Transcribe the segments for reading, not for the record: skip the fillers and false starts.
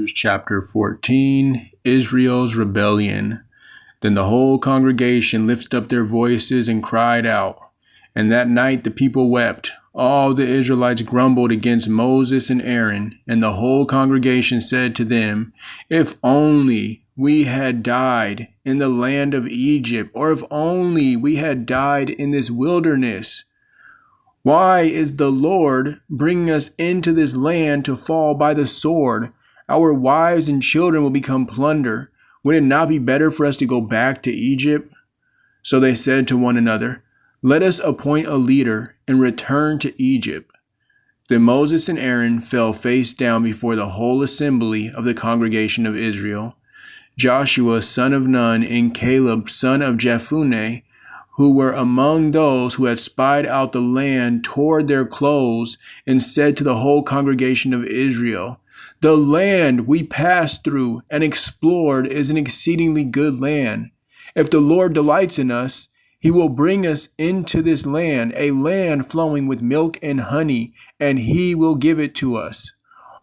Numbers chapter 14, Israel's rebellion. Then the whole congregation lifted up their voices and cried out. And that night the people wept. All the Israelites grumbled against Moses and Aaron, and the whole congregation said to them, "If only we had died in the land of Egypt, or if only we had died in this wilderness. Why is the Lord bringing us into this land to fall by the sword? Our wives and children will become plunder. Would it not be better for us to go back to Egypt?" So they said to one another, "Let us appoint a leader and return to Egypt." Then Moses and Aaron fell face down before the whole assembly of the congregation of Israel. Joshua son of Nun and Caleb son of Jephunneh, who were among those who had spied out the land, tore their clothes and said to the whole congregation of Israel, "The land we passed through and explored is an exceedingly good land. If the Lord delights in us, he will bring us into this land, a land flowing with milk and honey, and he will give it to us.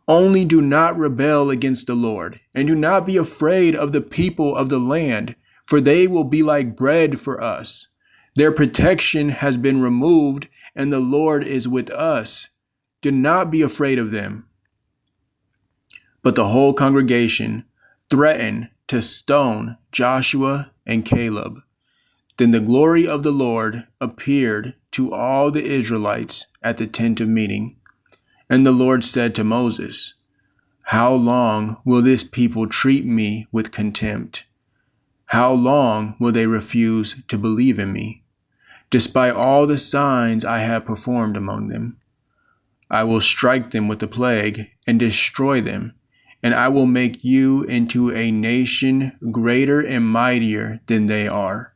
Only do not rebel against the Lord, and do not be afraid of the people of the land, for they will be like bread for us. Their protection has been removed, and the Lord is with us. Do not be afraid of them." But the whole congregation threatened to stone Joshua and Caleb. Then the glory of the Lord appeared to all the Israelites at the tent of meeting. And the Lord said to Moses, "How long will this people treat me with contempt? How long will they refuse to believe in me, despite all the signs I have performed among them? I will strike them with the plague and destroy them, and I will make you into a nation greater and mightier than they are."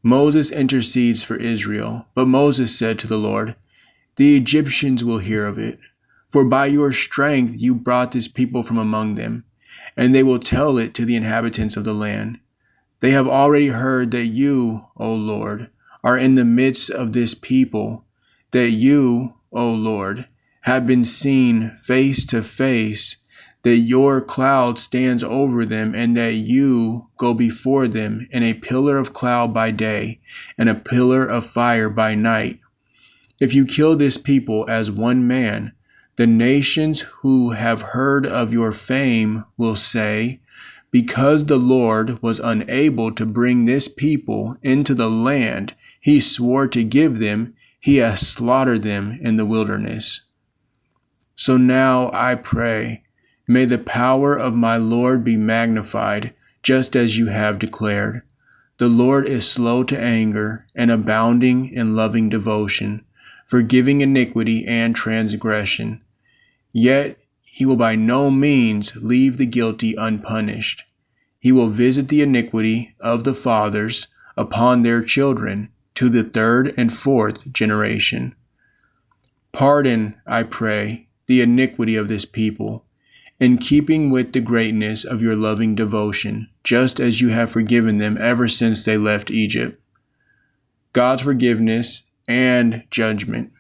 Moses intercedes for Israel, but Moses said to the Lord, "The Egyptians will hear of it, for by your strength you brought this people from among them, and they will tell it to the inhabitants of the land. They have already heard that you, O Lord, are in the midst of this people, that you, O Lord, have been seen face to face, that your cloud stands over them, and that you go before them in a pillar of cloud by day and a pillar of fire by night. If you kill this people as one man, the nations who have heard of your fame will say, 'Because the Lord was unable to bring this people into the land he swore to give them, he has slaughtered them in the wilderness.' So now I pray, may the power of my Lord be magnified, just as you have declared. The Lord is slow to anger and abounding in loving devotion, forgiving iniquity and transgression. Yet he will by no means leave the guilty unpunished. He will visit the iniquity of the fathers upon their children to the third and fourth generation. Pardon, I pray, the iniquity of this people, in keeping with the greatness of your loving devotion, just as you have forgiven them ever since they left Egypt." God's forgiveness and judgment.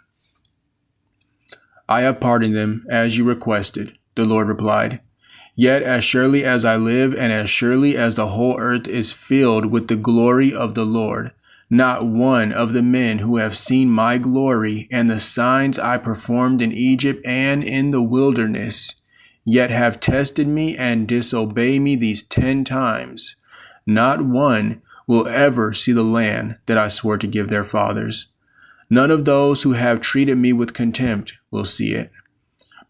"I have pardoned them as you requested," the Lord replied. "Yet as surely as I live and as surely as the whole earth is filled with the glory of the Lord, not one of the men who have seen my glory and the signs I performed in Egypt and in the wilderness, yet have tested me and disobeyed me these 10 times, not one will ever see the land that I swore to give their fathers. None of those who have treated me with contempt will see it.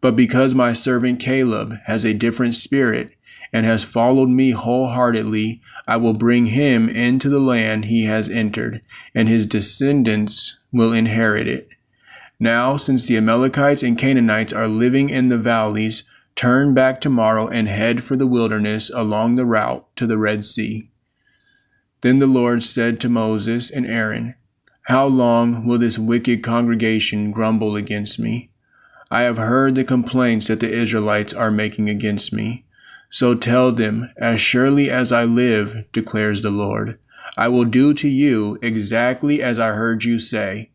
But because my servant Caleb has a different spirit and has followed me wholeheartedly, I will bring him into the land he has entered, and his descendants will inherit it. Now, since the Amalekites and Canaanites are living in the valleys, turn back tomorrow and head for the wilderness along the route to the Red Sea." Then the Lord said to Moses and Aaron, "How long will this wicked congregation grumble against me? I have heard the complaints that the Israelites are making against me. So tell them, as surely as I live, declares the Lord, I will do to you exactly as I heard you say.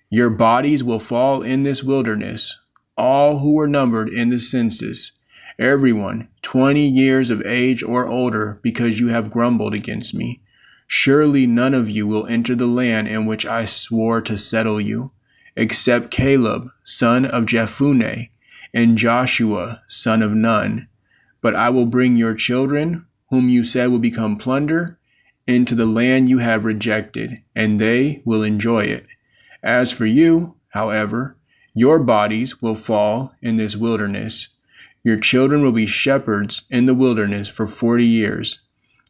Your bodies will fall in this wilderness, all who were numbered in the census, everyone 20 years of age or older, because you have grumbled against me. Surely none of you will enter the land in which I swore to settle you, except Caleb, son of Jephunneh, and Joshua, son of Nun. But I will bring your children, whom you said will become plunder, into the land you have rejected, and they will enjoy it. As for you, however, your bodies will fall in this wilderness. Your children will be shepherds in the wilderness for 40 years,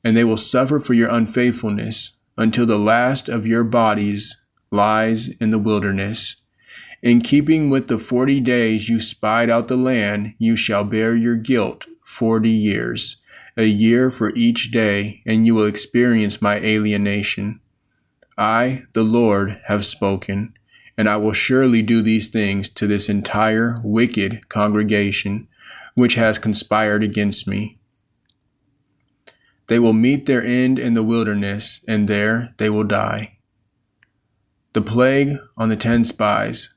and they will suffer for your unfaithfulness until the last of your bodies lies in the wilderness. In keeping with the 40 days you spied out the land, you shall bear your guilt 40 years, a year for each day, and you will experience my alienation. I, the Lord, have spoken, and I will surely do these things to this entire wicked congregation, which has conspired against me. They will meet their end in the wilderness, and there they will die. The plague on the 10 spies.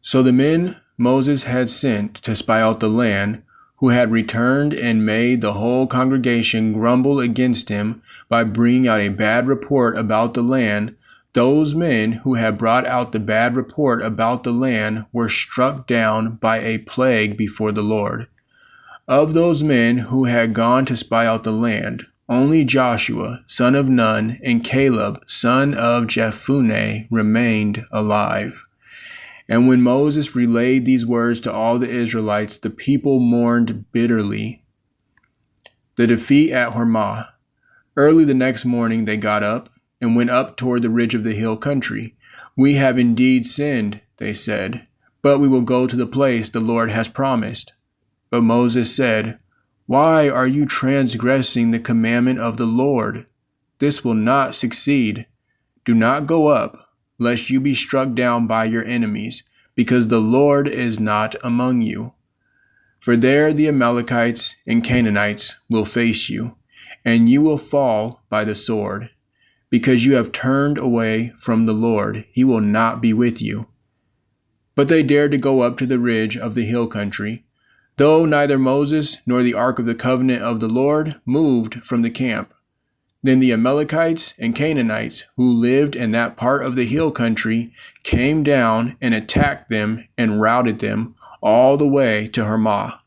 So the men Moses had sent to spy out the land, who had returned and made the whole congregation grumble against him by bringing out a bad report about the land, those men who had brought out the bad report about the land were struck down by a plague before the Lord. Of those men who had gone to spy out the land, only Joshua, son of Nun, and Caleb, son of Jephunneh, remained alive. And when Moses relayed these words to all the Israelites, the people mourned bitterly. The defeat at Hormah. Early the next morning they got up and went up toward the ridge of the hill country. We have indeed sinned, they said, but we will go to the place the Lord has promised. But Moses said, Why are you transgressing the commandment of the Lord? This will not succeed. Do not go up, lest you be struck down by your enemies, because the Lord is not among you. For there the Amalekites and Canaanites will face you, and you will fall by the sword. Because you have turned away from the Lord, he will not be with you. But they dared to go up to the ridge of the hill country, though neither Moses nor the ark of the covenant of the Lord moved from the camp. Then the Amalekites and Canaanites who lived in that part of the hill country came down and attacked them and routed them all the way to Hormah.